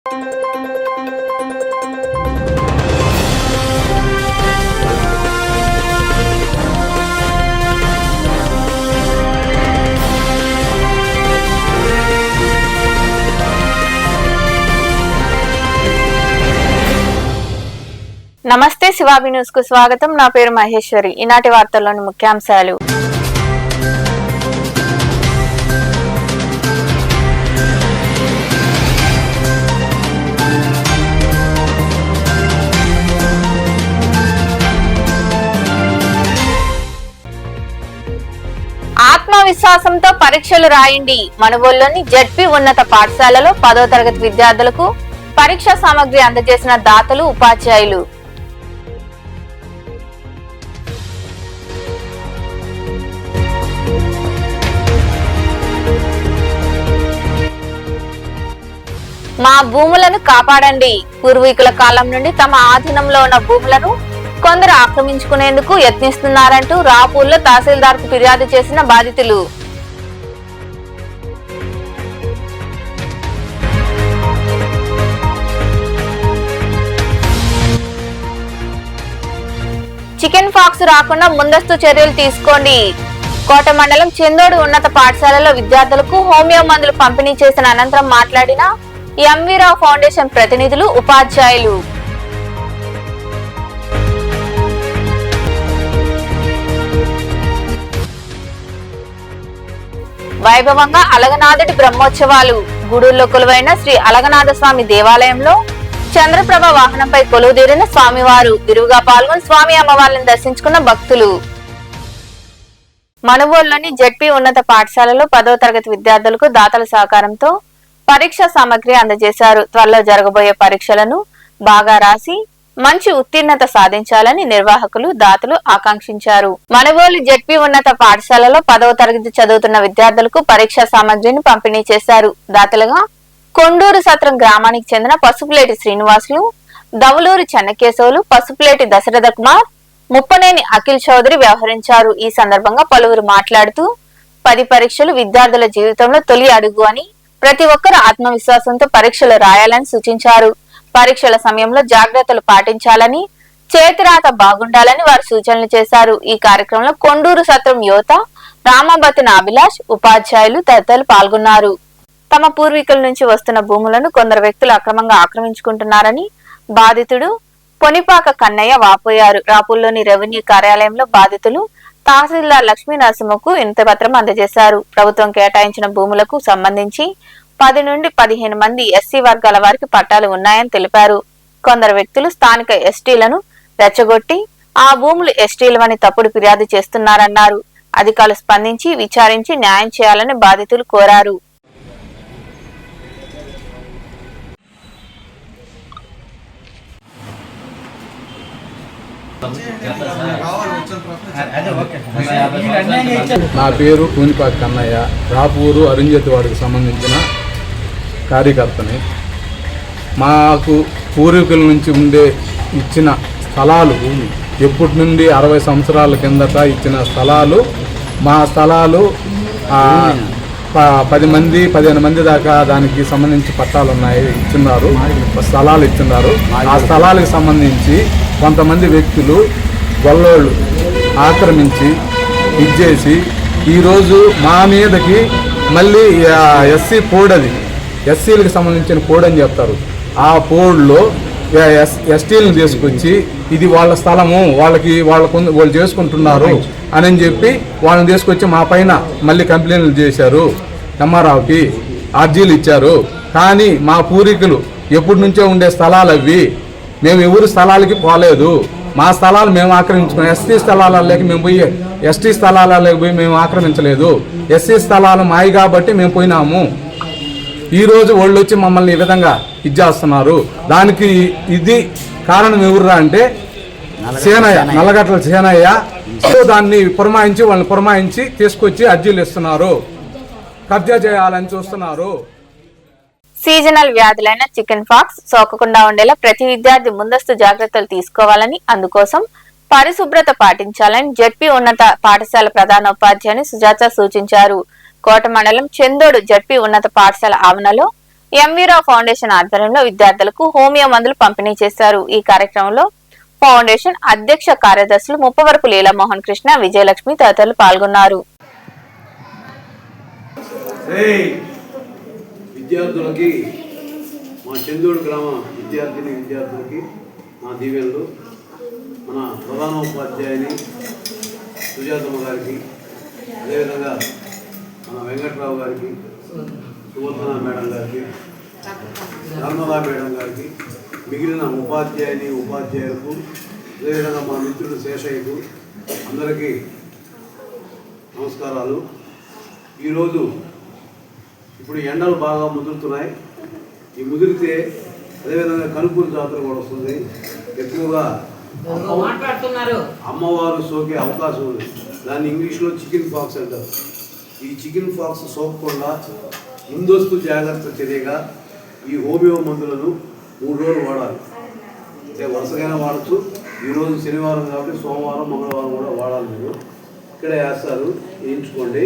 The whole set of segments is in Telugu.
నమస్తే శివాబి న్యూస్ కు స్వాగతం. నా పేరు మహేశ్వరి. ఈనాటి వార్తల్లోని ముఖ్యాంశాలు. ఆత్మవిశ్వాసంతో పరీక్షలు రాయండి. మనుబోలులోని జెడ్పీ ఉన్నత పాఠశాలలో 10వ తరగతి విద్యార్థులకు పరీక్షా సామగ్రి అందజేసిన దాతలు, ఉపాధ్యాయులు. మా భూములను కాపాడండి. పూర్వీకుల కాలం నుండి తమ ఆధీనంలో ఉన్న భూములను కొందరు ఆక్రమించుకునేందుకు యత్నిస్తున్నారంటూ రాపూర్లో తహసీల్దార్కు ఫిర్యాదు చేసిన బాధితులు. చికెన్ పాక్స్ రాకుండా ముందస్తు చర్యలు తీసుకోండి. కోట మండలం చెందోడు ఉన్నత పాఠశాలలో విద్యార్థులకు హోమియో మందులు పంపిణీ చేసిన అనంతరం మాట్లాడిన ఎంవీరావు ఫౌండేషన్ ప్రతినిధులు, ఉపాధ్యాయులు. వైభవంగా అలగనాథుడి బ్రహ్మోత్సవాలు. గూడూరులో కొలువైన శ్రీ అలగనాథ స్వామి దేవాలయంలో చంద్రప్రభ వాహనంపై కొలువుదీరిన స్వామివారు విరివిగా పాల్గొని స్వామి అమ్మవార్లను దర్శించుకున్న భక్తులు. మనుబోలులోని జెడ్పీ ఉన్నత పాఠశాలలో 10వ తరగతి విద్యార్థులకు దాతల సహకారంతో పరీక్ష సామగ్రి అందజేశారు. త్వరలో జరగబోయే పరీక్షలను బాగా రాసి మంచి ఉత్తీర్ణత సాధించాలని నిర్వాహకులు, దాతలు ఆకాంక్షించారు. మనుబోలు జెడ్పీ ఉన్నత పాఠశాలలో 10వ తరగతి చదువుతున్న విద్యార్థులకు పరీక్షా సామగ్రిని పంపిణీ చేశారు. దాతలుగా కొండూరు సత్రం గ్రామానికి చెందిన పసుపులేటి శ్రీనివాసులు, దవులూరు చెన్నకేశవులు, పసుపులేటి దశరథ కుమార్, ముప్పనేని అఖిల్ చౌదరి వ్యవహరించారు. ఈ సందర్భంగా పలువురు మాట్లాడుతూ 10 పరీక్షలు విద్యార్థుల జీవితంలో తొలి అడుగు అని, ప్రతి ఒక్కరూ ఆత్మవిశ్వాసంతో పరీక్షలు రాయాలని సూచించారు. పరీక్షల సమయంలో జాగ్రత్తలు పాటించాలని, చేతిరాత బాగుండాలని వారు సూచనలు చేశారు. ఈ కార్యక్రమంలో కొండూరు సత్రం యువత, రామాబతిన అభిలాష్, ఉపాధ్యాయులు తదితరులు పాల్గొన్నారు. తమ పూర్వీకుల నుంచి వస్తున్న భూములను కొందరు వ్యక్తులు అక్రమంగా ఆక్రమించుకుంటున్నారని బాధితుడు పొనిపాక కన్నయ్య వాపోయారు. రాపూర్లోని రెవెన్యూ కార్యాలయంలో బాధితులు తహసీల్దార్ లక్ష్మీ నరసింహకు వినతి పత్రం అందజేశారు. ప్రభుత్వం కేటాయించిన భూములకు సంబంధించి 10 నుండి 15 మంది ఎస్సీ వర్గాల వారికి పట్టాలు ఉన్నాయని తెలిపారు. కొందరు వ్యక్తులు స్థానిక ఎస్టీలను రెచ్చగొట్టి ఆ భూములు ఎస్టీలవని తప్పుడు ఫిర్యాదు చేస్తున్నారన్నారు. అధికారులు స్పందించి విచారించి న్యాయం చేయాలని బాధితులు కోరారు. నా పేరు పూనిపాక కన్నయ్య. రాపూరు అరుంజతివాడికి సంబంధించిన కార్యకర్తని. మాకు పూర్వీకుల నుంచి ఇచ్చిన స్థలాలు ఎప్పటి నుండి 60 సంవత్సరాల కిందట ఇచ్చిన స్థలాలు, మా స్థలాలు 10 మంది 15 మంది దాకా దానికి సంబంధించి పట్టాలు ఉన్నాయి, ఇచ్చున్నారు, స్థలాలు ఇచ్చున్నారు. ఆ స్థలాలకు సంబంధించి కొంతమంది వ్యక్తులు గొల్లోళ్ళు ఆక్రమించి ఇచ్చేసి ఈరోజు మా మీదకి మళ్ళీ ఎస్సీ పోడ్, అది ఎస్సీలకు సంబంధించిన పోడ్ అని చెప్తారు. ఆ పోడ్లో ఎస్టీలను తీసుకొచ్చి ఇది వాళ్ళ స్థలము, వాళ్ళు చేసుకుంటున్నారు అని చెప్పి వాళ్ళని తీసుకొచ్చి మా పైన మళ్ళీ కంప్లైంట్లు చేశారు. ఎంఆర్ఆర్కి అర్జీలు ఇచ్చారు. కానీ మా పూర్వీకులు ఎప్పటి నుంచో ఉండే స్థలాలు అవి. మేము ఎవరు స్థలాలకి పోలేదు. మా స్థలాలు మేము ఆక్రమించుకున్నాం. ఎస్టీ స్థలాలలోకి మేము పోయి ఎస్టీ స్థలాలలోకి పోయి మేము ఆక్రమించలేదు. ఎస్సీ స్థలాలు మాయి కాబట్టి మేము పోయినాము. ఈరోజు వాళ్ళు వచ్చి మమ్మల్ని ఈ విధంగా ఇచ్చేస్తున్నారు. దానికి ఇది కారణం ఎవరురా అంటే సేనయ్య, నల్లగట్ల సేనయ్య. దాన్ని వాళ్ళని పురమాయించి తీసుకొచ్చి అర్జీలు ఇస్తున్నారు, కబ్జా చేయాలని చూస్తున్నారు. సీజనల్ వ్యాధులైన చికెన్ పాక్స్ సోకకుండా ఉండేలా ప్రతి విద్యార్థి ముందస్తు జాగ్రత్తలు తీసుకోవాలని, అందుకోసం పరిశుభ్రత పాటించాలని జెడ్పీ ఉన్నత పాఠశాల ప్రధానోపాధ్యాయుని సుజాత సూచించారు. కోట మండలం చెందోడు జెడ్పీ ఉన్నత పాఠశాల ఆవరణలో ఎంవీరావు ఫౌండేషన్ ఆధ్వర్యంలో విద్యార్థులకు హోమియో మందులు పంపిణీ చేశారు. ఈ కార్యక్రమంలో ఫౌండేషన్ అధ్యక్ష కార్యదర్శులు ముప్పవరపు లీలామోహన్ కృష్ణ, విజయలక్ష్మి తదితరులు పాల్గొన్నారు. విద్యార్థులకి మా చందూరు గ్రామ విద్యార్థులకి మా దీవెనలు, మన ప్రధానోపాధ్యాయుని సుజాతమ్మ గారికి, అదేవిధంగా మన వెంకట్రావు గారికి, సువర్ణ మేడం గారికి, నర్మదా మేడం గారికి, మిగిలిన ఉపాధ్యాయులకు, అదేవిధంగా మా మిత్రుడు శేషయ్యకు అందరికీ నమస్కారాలు. ఈరోజు ఇప్పుడు ఎండలు బాగా ముదురుతున్నాయి. ఈ ముదిరితే అదేవిధంగా కనుపూరు జాతర కూడా వస్తుంది. ఎక్కువగా అమ్మవారు సోకే అవకాశం ఉంది. దాన్ని ఇంగ్లీష్లో చికెన్ పాక్స్ అంటారు. ఈ చికెన్ పాక్స్ సోకకుండా ముందస్తు జాగ్రత్త చర్యగా ఈ హోమియో మందులను 3 రోజులు వాడాలి. అంటే వరుసగానే వాడచ్చు. ఈరోజు శనివారం కాబట్టి సోమవారం, మంగళవారం కూడా వాడాలి. మీరు ఇక్కడే వేస్తారు, వేయించుకోండి.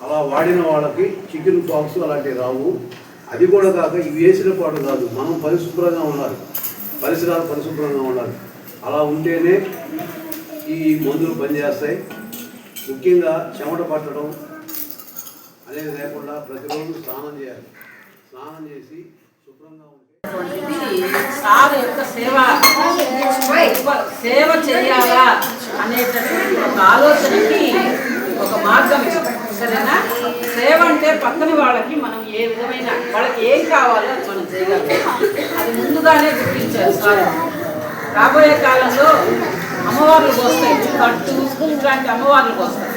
అలా వాడిన వాళ్ళకి చికెన్ పాక్స్ అలాంటివి రావు. అది కూడా కాక ఇవి వేసిన పాటు కాదు, మనం పరిశుభ్రంగా ఉండాలి, పరిసరాలు పరిశుభ్రంగా ఉండాలి. అలా ఉంటేనే ఈ మందులు పనిచేస్తాయి. ముఖ్యంగా చెమట పట్టడం అనేది లేకుండా ప్రతిరోజు స్నానం చేయాలి. స్నానం చేసి శుభ్రంగా ఉంటే సార్ యొక్క సేవ చేయాలా అనేటటువంటి ఒక ఆలోచనకి ఒక మార్గం ఇష్టం. సరేనా? సేవ అంటే పక్కన వాళ్ళకి మనం ఏ విధమైన వాళ్ళకి ఏం కావాలో అది మనం చేయగలం. అది ముందుగానే గుర్తించారు సార్. రాబోయే కాలంలో అమ్మవార్లు పోస్తాయి, కట్టు ఇట్లాంటి అమ్మవార్లు పోస్తాయి.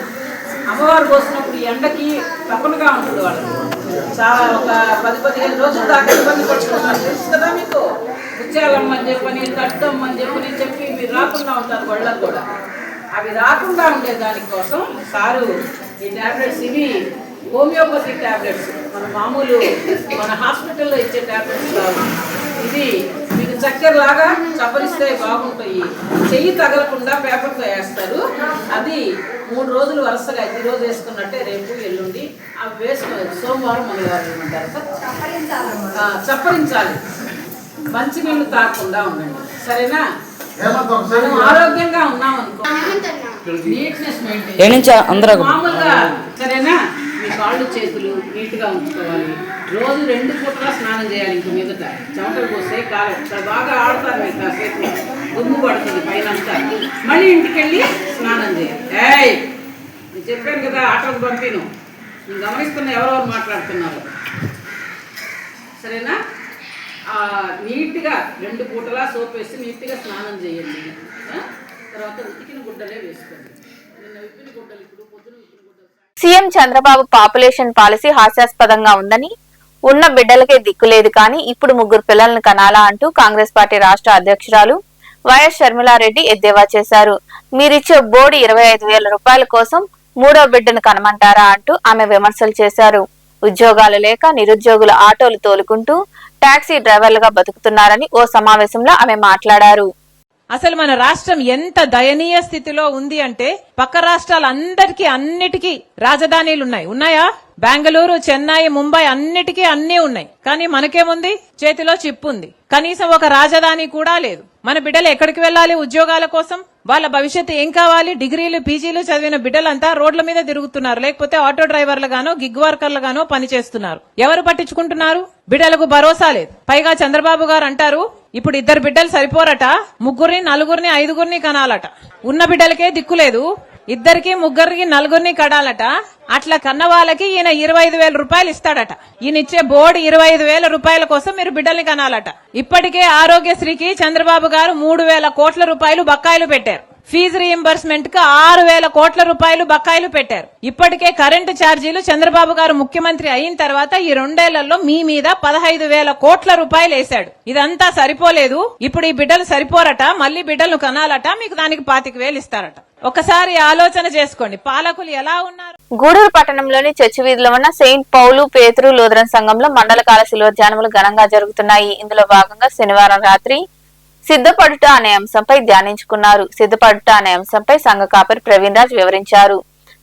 అమ్మవారు పోసినప్పుడు ఎండకి తప్పనగా ఉంటుంది వాళ్ళకి. చాలా ఒక 10-15 రోజుల దాకా ఇబ్బంది పడుతున్నారు. తెలుసు కదా మీకు. ముత్యాలమ్మని చెప్పని, కట్టమ్మని చెప్పి మీరు రాకుండా ఉంటారు వాళ్ళకు కూడా. అవి రాకుండా ఉండే దానికోసం సారు ఈ ట్యాబ్లెట్స్, ఇవి హోమియోపతిక్ ట్యాబ్లెట్స్, మన హాస్పిటల్లో ఇచ్చే ట్యాబ్లెట్స్ కాదు. ఇది మీకు చక్కెరలాగా చప్పరిస్తే బాగుంటాయి. చెయ్యి తగలకుండా పేపర్తో వేస్తారు. అది 3 రోజులు వరుసగా ఈరోజు వేసుకున్నట్టే రేపు ఎల్లుండి అవి వేసుకోవాలి. సోమవారం, మంగళవారం ఏమంటారు చప్పరించాలి. మంచి నీళ్ళు తాగకుండా ఉండండి. సరేనా? మనం ఆరోగ్యంగా ఉన్నాం అనుకో, నీట్నెస్ మెయింటైన్ మామూలుగా. సరేనా? మీ కాళ్ళు చేతులు నీట్గా ఉంచుకోవాలి. రోజు 2 పూటలా స్నానం చేయాలి. ఇంక మీదట చెమటలు పోస్తే కాలు బాగా ఆడతారు. మీకు కాసేపు దుమ్ము పడుతుంది పైనంతా. మళ్ళీ ఇంటికి వెళ్ళి స్నానం చేయాలి. నేను చెప్పాను కదా, ఆటోకి పంపిను. నేను గమనిస్తున్నా ఎవరెవరు మాట్లాడుతున్నారు. సరేనా? నీట్గా 2 పూటలా సోప్ వేసి నీట్గా స్నానం చేయండి. తర్వాత ఉతికిన గుడ్డలే వేసుకోండి. నిన్న విప్పిన గుడ్డలు, ఇప్పుడు పొద్దున విప్పిన గుడ్డలు. సీఎం చంద్రబాబు పాపులేషన్ పాలసీ హాస్యాస్పదంగా ఉందని, ఉన్న బిడ్డలకే దిక్కులేదు కానీ ఇప్పుడు 3 పిల్లలను కనాలా అంటూ కాంగ్రెస్ పార్టీ రాష్ట్ర అధ్యక్షురాలు వైఎస్ షర్మిలారెడ్డి ఎద్దేవా చేశారు. మీరిచ్చే బోర్డు 25,000 రూపాయల కోసం 3వ బిడ్డను కనమంటారా అంటూ ఆమె విమర్శలు చేశారు. ఉద్యోగాలు లేక నిరుద్యోగులు ఆటోలు తోలుకుంటూ టాక్సీ డ్రైవర్లుగా బతుకుతున్నారని ఓ సమావేశంలో ఆమె మాట్లాడారు. అసలు మన రాష్ట్రం ఎంత దయనీయ స్థితిలో ఉంది అంటే, పక్క రాష్ట్రాలందరికీ అన్నిటికీ రాజధానీలు ఉన్నాయా? బెంగళూరు, చెన్నై, ముంబై అన్నిటికీ అన్నీ ఉన్నాయి. కానీ మనకేముంది? చేతిలో చిప్ ఉంది. కనీసం ఒక రాజధాని కూడా లేదు. మన బిడ్డలు ఎక్కడికి వెళ్ళాలి ఉద్యోగాల కోసం? వాళ్ళ భవిష్యత్తు ఏం కావాలి? డిగ్రీలు, పీజీలు చదివిన బిడ్డలంతా రోడ్ల మీద తిరుగుతున్నారు. లేకపోతే ఆటో డ్రైవర్లుగానో, గిగ్ వర్కర్లుగానో పనిచేస్తున్నారు. ఎవరు పట్టించుకుంటున్నారు? బిడ్డలకు భరోసా లేదు. పైగా చంద్రబాబు గారు అంటారు, ఇప్పుడు 2 బిడ్డలు సరిపోరట, 3, 4, 5 కనాలట. ఉన్న బిడ్డలకే దిక్కులేదు, 2, 3, 4 కడాలట. అట్లా కన్న వాళ్ళకి ఈయన 25,000 రూపాయలు ఇస్తాడట. ఈయన ఇచ్చే బోర్డు 25,000 రూపాయల కోసం మీరు బిడ్డల్ని కనాలట. ఇప్పటికే ఆరోగ్యశ్రీకి చంద్రబాబు గారు 3,000 కోట్ల రూపాయలు బకాయిలు పెట్టారు. ఫీజు రీయింబర్స్మెంట్ కు 6,000 కోట్ల రూపాయలు బకాయిలు పెట్టారు. ఇప్పటికే కరెంటు ఛార్జీలు చంద్రబాబు గారు ముఖ్యమంత్రి అయిన తర్వాత ఈ 2 ఏళ్లలో మీ మీద 15,000 కోట్ల రూపాయలు వేశాడు. ఇదంతా సరిపోలేదు. ఇప్పుడు ఈ బిడ్డలు సరిపోరట, మళ్లీ బిడ్డలను కనాలట. మీకు దానికి 25,000 ఇస్తారట. ఒకసారి ఆలోచన చేసుకోండి, పాలకులు ఎలా ఉన్నారు. గూడూరు పట్టణంలోని చర్చి వీధిలో ఉన్న సెయింట్ పౌలు పేతురు లూథరన్ సంఘంలో మండలకాల శిల్వధ్యానములు ఘనంగా జరుగుతున్నాయి. ఇందులో భాగంగా శనివారం రాత్రి సిద్ధపడుట అనే అంశంపై ధ్యానించుకున్నారు. సిద్ధపడుట అనే అంశంపై సంఘ కాపరి ప్రవీణ్ రాజ్ వివరించారు.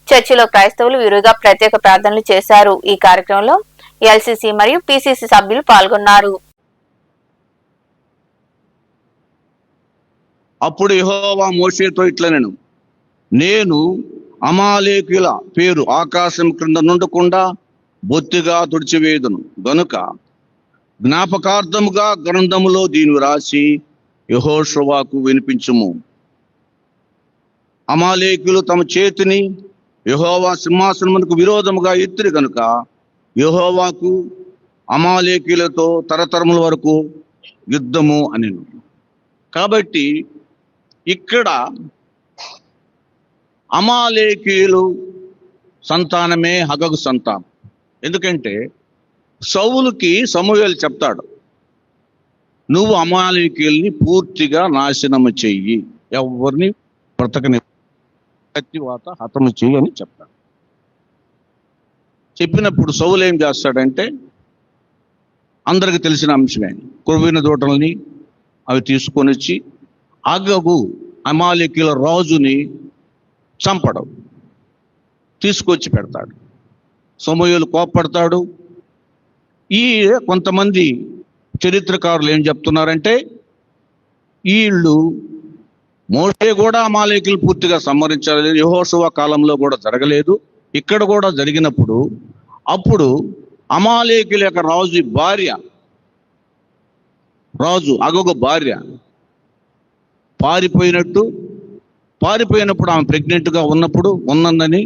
చర్చిలో క్రైస్తవులు విరివిగా ప్రత్యేక ప్రార్థనలు చేశారు. ఈ కార్యక్రమంలో ఎల్సీసీ మరియు పీసీసీ సభ్యులు పాల్గొన్నారు. అప్పుడు యెహోవా మోషేతో ఇట్లనెను, నేను అమాలేకుల పేరు ఆకాశం క్రింద నుండకుండా బొత్తిగా తుడిచివేయుదును గనుక జ్ఞాపకార్థముగా గ్రంథములో దీని రాసి యెహోషువకు వినిపించుము. అమాలేకులు తమ చేతిని యెహోవా సింహాసనమునకు విరోధముగా ఎత్తిరి గనుక యెహోవాకు అమాలేకులతో తరతరముల వరకు యుద్ధము అనెను. కాబట్టి ఇక్కడ అమాలేకీయులు సంతానమే హగగు సంతానం. ఎందుకంటే సౌలుకి సమూయేలు చెప్తాడు, నువ్వు అమాలేకీయుల్ని పూర్తిగా నాశనము చెయ్యి, ఎవరిని బ్రతకని, కత్తివాత హతము చెయ్యి అని చెప్తాడు. చెప్పినప్పుడు సౌలు ఏం చేస్తాడంటే, అందరికి తెలిసిన అంశమే, కొవ్విన దూటల్ని అవి తీసుకొని వచ్చి అగగు అమాలేకీయుల రాజుని చంపడం, తీసుకొచ్చి పెడతాడు. సమూయేలు కోప్పడతాడు. ఈ కొంతమంది చరిత్రకారులు ఏం చెప్తున్నారంటే, వీళ్ళు మోషే కూడా అమాలేకీయులు పూర్తిగా సంహరించలేదు, యెహోషువ కాలంలో కూడా జరగలేదు, ఇక్కడ కూడా జరిగినప్పుడు అప్పుడు అమాలేకీయుల యొక్క రాజు భార్య, రాజు అగగు భార్య పారిపోయినప్పుడు ఆమె ప్రెగ్నెంట్గా ఉన్నదని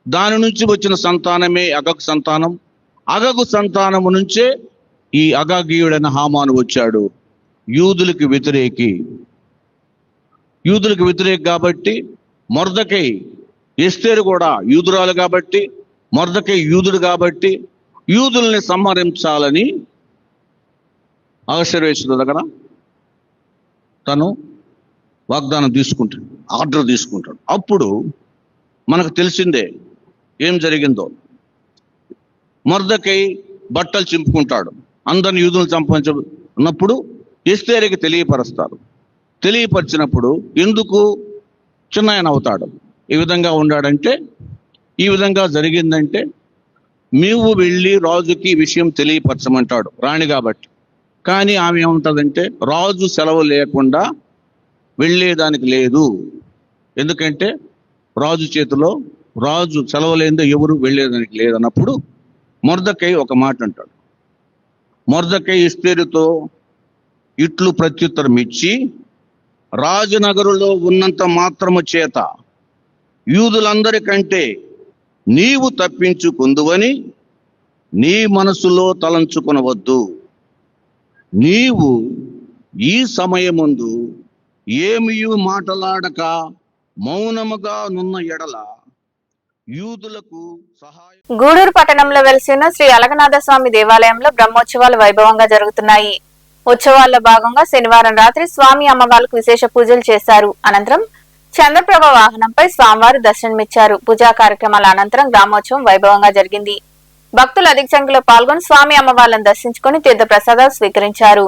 దాని నుంచి వచ్చిన సంతానమే అగగు సంతానం. అగగు సంతానము నుంచే ఈ అగాగీయుడైన హామాను వచ్చాడు. యూదులకు వ్యతిరేకి కాబట్టి మొర్దెకై, ఎస్తేరు కూడా యూదురాలు కాబట్టి, మొర్దెకై యూదుడు కాబట్టి యూదుల్ని సంహరించాలని అహష్వేరోషు దగ్గర తను వాగ్దానం తీసుకుంటాడు, ఆర్డర్ తీసుకుంటాడు. అప్పుడు మనకు తెలిసిందే ఏం జరిగిందో. మొర్దెకై బట్టలు చింపుకుంటాడు, అందరిని యూదులను చంపించినప్పుడు ఎస్తేరుకి తెలియపరిచినప్పుడు ఎందుకు చిన్నాయన అవుతాడు. ఈ విధంగా ఉన్నాడంటే, ఈ విధంగా జరిగిందంటే నీవు వెళ్ళి రాజుకి ఈ విషయం తెలియపరచమంటాడు, రాణి కాబట్టి. కానీ ఆమె ఏముంటుందంటే, రాజు సెలవు లేకుండా వెళ్ళేదానికి లేదు, ఎందుకంటే రాజు చేతిలో, రాజు సెలవు లేదో ఎవరు వెళ్ళేదానికి లేదన్నప్పుడు మొర్దెకై ఒక మాట అంటాడు. మొర్దెకై ఎస్తేరుతో ఇట్లు ప్రత్యుత్తరం ఇచ్చి, రాజనగరులో ఉన్నంత మాత్రము చేత యూదులందరికంటే నీవు తప్పించుకుందువని నీ మనసులో తలంచుకొనవద్దు. నీవు ఈ సమయమందు ఏమియు మాటలాడక మౌనముగా నున్న ఎడల యూదులకు సహాయం. గూడూరు పట్టణంలో వెలిసిన శ్రీ అలగనాథ స్వామి దేవాలయంలో బ్రహ్మోత్సవాలు వైభవంగా జరుగుతున్నాయి. ఉత్సవాల్లో భాగంగా శనివారం రాత్రి స్వామి అమ్మవార్లకు విశేష పూజలు చేశారు. అనంతరం చంద్రప్రభ వాహనంపై స్వామివారు దర్శనమిచ్చారు. పూజా కార్యక్రమాల అనంతరం గ్రామోత్సవం వైభవంగా జరిగింది. భక్తులు అధిక సంఖ్యలో పాల్గొని స్వామి అమ్మవార్లను దర్శించుకుని తీర్థ ప్రసాదాలు స్వీకరించారు.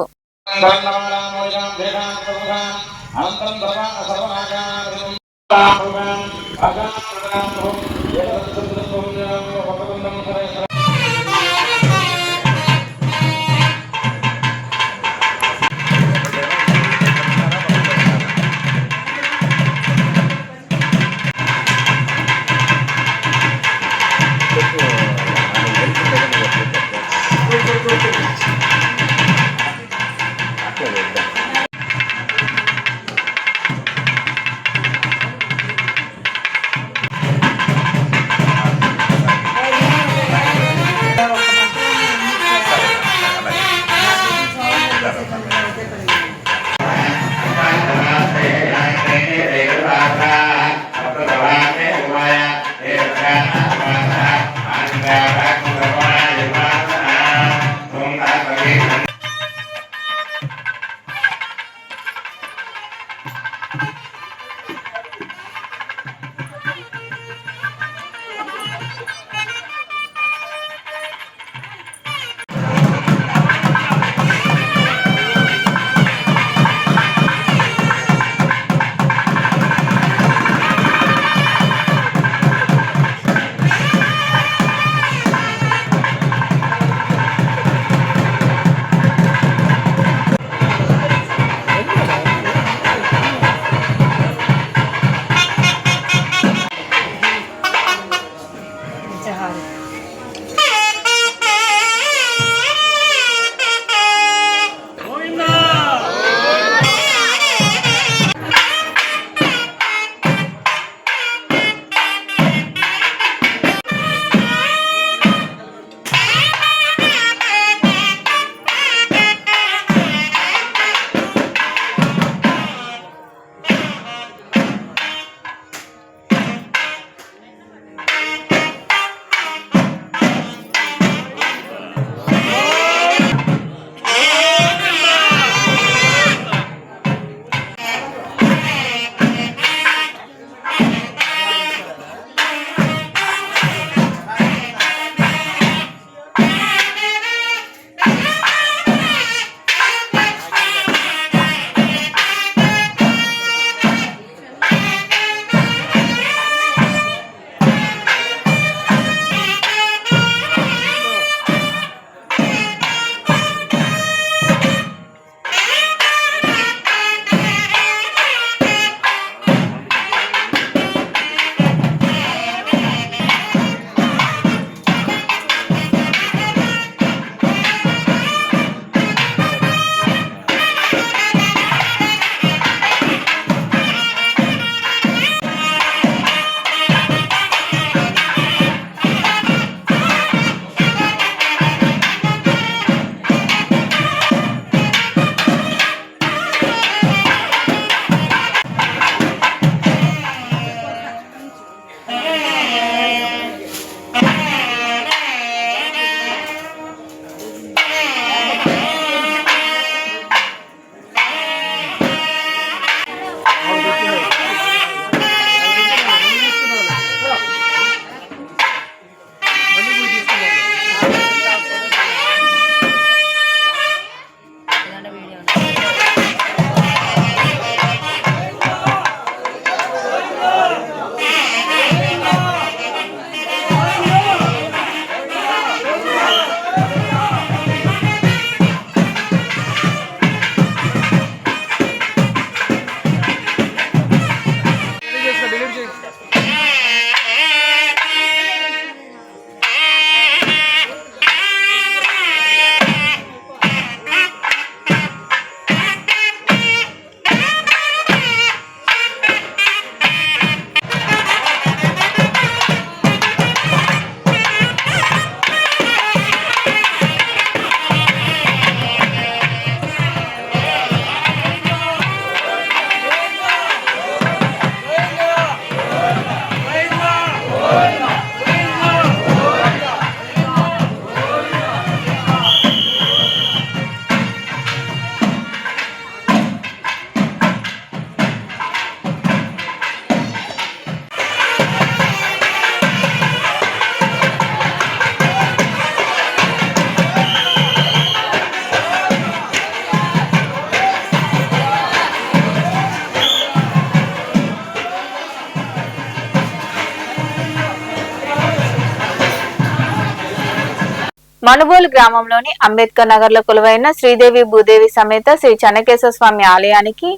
మనుబోలు గ్రామంలోని అంబేద్కర్ నగర్ లో కొలువైన శ్రీదేవి భూదేవి సమేత శ్రీ చెన్నకేశవ స్వామి ఆలయానికి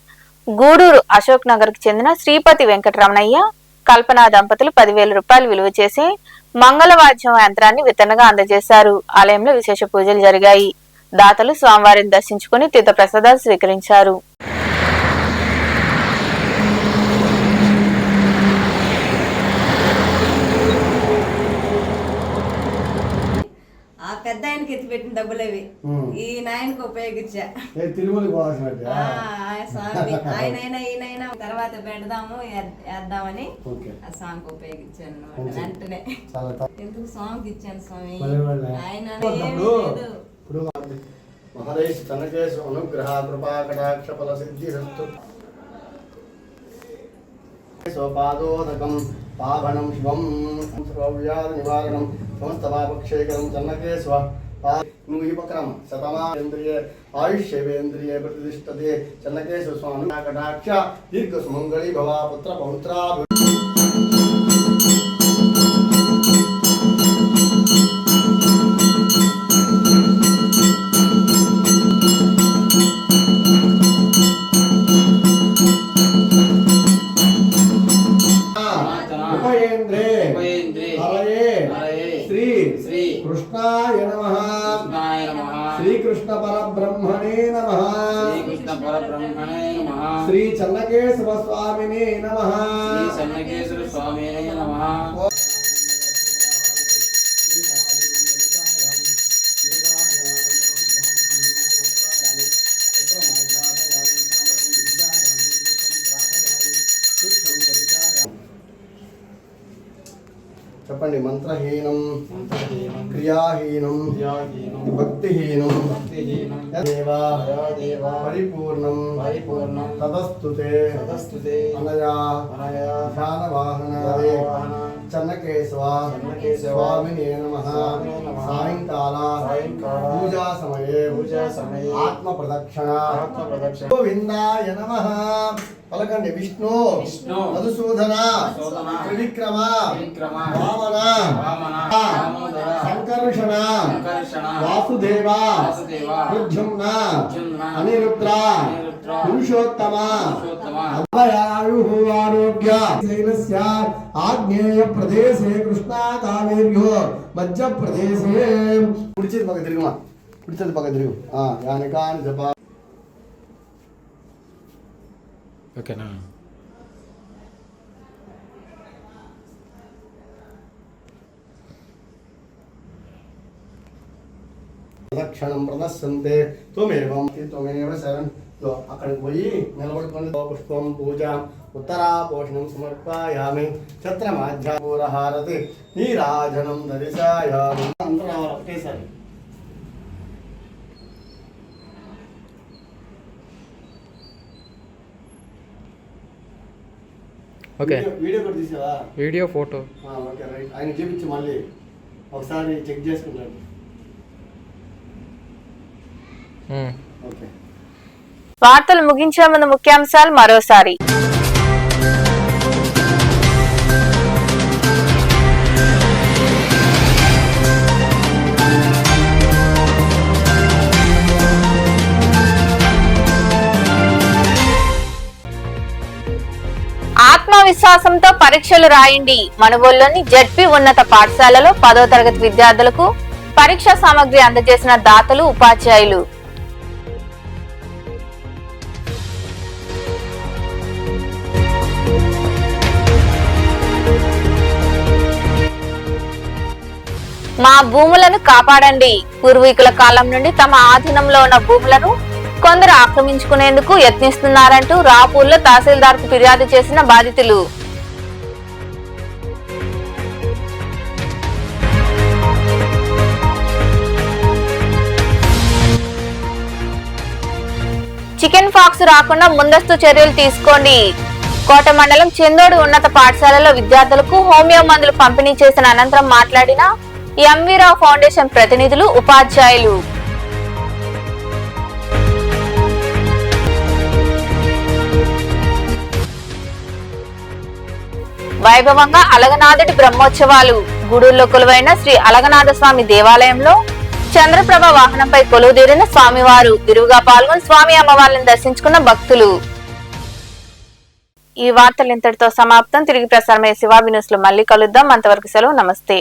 గూడూరు అశోక్ నగర్ కు చెందిన శ్రీపతి వెంకటరమణయ్య కల్పన దంపతులు 10,000 రూపాయలు విలువ చేసే మంగళవాద్యం యంత్రాన్ని వితరణగా అందజేశారు. ఆలయంలో విశేష పూజలు జరిగాయి. దాతలు స్వామివారిని దర్శించుకుని తీర్థ ప్రసాదాలు స్వీకరించారు. ఆ పెద్ద ఆయనకి ఎత్తి పెట్టిన డబ్బులు అవి ఈ నాయనకి ఉపయోగించా. ఆయనైనా ఈయనైనా తర్వాత పెడదాము వేద్దామని ఆ సాంగ్ ఉపయోగించాను అనమాట. వెంటనే ఎందుకు సాంగ్ ఇచ్చాను స్వామి. ఆయన మహదేశ్ చెన్నకేశవ అనుగ్రహ కృపా కటాక్ష ఫల సిద్ధి స్వపాదోదకం పావనం శివం సర్వవ్యాధి నివారణం సమస్త పాపక్షేకరం చెన్నకేశవ నువ్వు ఈ పక్రమ శతమాంద్రియ ఆయుష్యేంద్రియ ప్రతిష్టతే చెన్నకేశవ స్వామి కటాక్ష దీర్ఘ సుమంగళి భవ పుత్ర పౌత్రా. కృష్ణాయ నమః శ్రీకృష్ణ పరబ్రహ్మణే నమః శ్రీ చెన్నకేశవ స్వామినే నమః చెప్పండి. మంత్రహీనం క్రియాహీనం భక్తిహీనం పరిపూర్ణం తదస్తుతే అనయా ధ్యానవాహనాదే చెన్నకేశవ స్వామినే నమః. సాయంకాల పూజా సమయే ఆత్మ ప్రదక్షిణ గోవిందాయ నమః. పలకండి. విష్ణు మధుసూదన త్రివిక్రమ వామన సంకర్షణ వాసుదేవ ప్రద్యుమ్న అనిరుద్ర పురుషోత్తమ అభయాయు ఆరోగ్య శైలస్య ఆగ్నేయ ప్రదేశే కృష్ణా కావేర్యో మధ్య ప్రదేశే. కుడిచేది పక్క తిరుగుమా. కుడిచేది పక్క తిరుగు. యానికాని జప. ఓకేనా. ప్రదక్షిణం ప్రదర్శంతే త్వమేవ శరణ్. అక్కడికి పోయి నిలబడుకొని పుష్పం పూజ ఉత్తరాపోషణం సమర్పయామి. ఛత్రమాధ్యాపూరహారతి నీరాజనం దర్శయామి. అందరూ రావాలి ఒకటేసారి. ఓకే. వీడియో కూడా తీసావా? Video photo. Okay right. ఆయన చూపించి మళ్ళీ ఒకసారి చెక్ చేసుకుంటాడు. ఓకే. వార్తలు ముగించే ముందు ముఖ్యాంశాలు మరోసారి. ఆత్మవిశ్వాసంతో పరీక్షలు రాయండి. మనుబోలులోని జెడ్పీ ఉన్నత పాఠశాలలో 10వ తరగతి విద్యార్థులకు పరీక్షా సామగ్రి అందజేసిన దాతలు ఉపాధ్యాయులు. మా భూములను కాపాడండి. పూర్వీకుల కాలం నుండి తమ ఆధీనంలో ఉన్న భూములను కొందరు ఆక్రమించుకునేందుకు యత్నిస్తున్నారంటూ రాపూర్లో తహసీల్దార్కు ఫిర్యాదు చేసిన బాధితులు. చికెన్ పాక్స్ రాకుండా ముందస్తు చర్యలు తీసుకోండి. కోట మండలం చెందోడు ఉన్నత పాఠశాలలో విద్యార్థులకు హోమియో మందులు పంపిణీ చేసిన అనంతరం మాట్లాడిన ఎంవి రావు ఫౌండేషన్ ప్రతినిధులు, ఉపాధ్యాయులు. వైభవంగా అలగనాథుడి బ్రహ్మోత్సవాలు. గూడూరులో కొలువైన శ్రీ అలగనాథ స్వామి దేవాలయంలో చంద్రప్రభ వాహనంపై కొలువుదీరిన స్వామివారు విరివిగా పాల్గొని స్వామి అమ్మవార్లను దర్శించుకున్న భక్తులు. ఈ వార్తలు ఇంతటితో సమాప్తం. తిరిగి ప్రసారమయ్యే శివాబి న్యూస్ లో మళ్ళీ కలుద్దాం. అంతవరకు సెలవు. నమస్తే.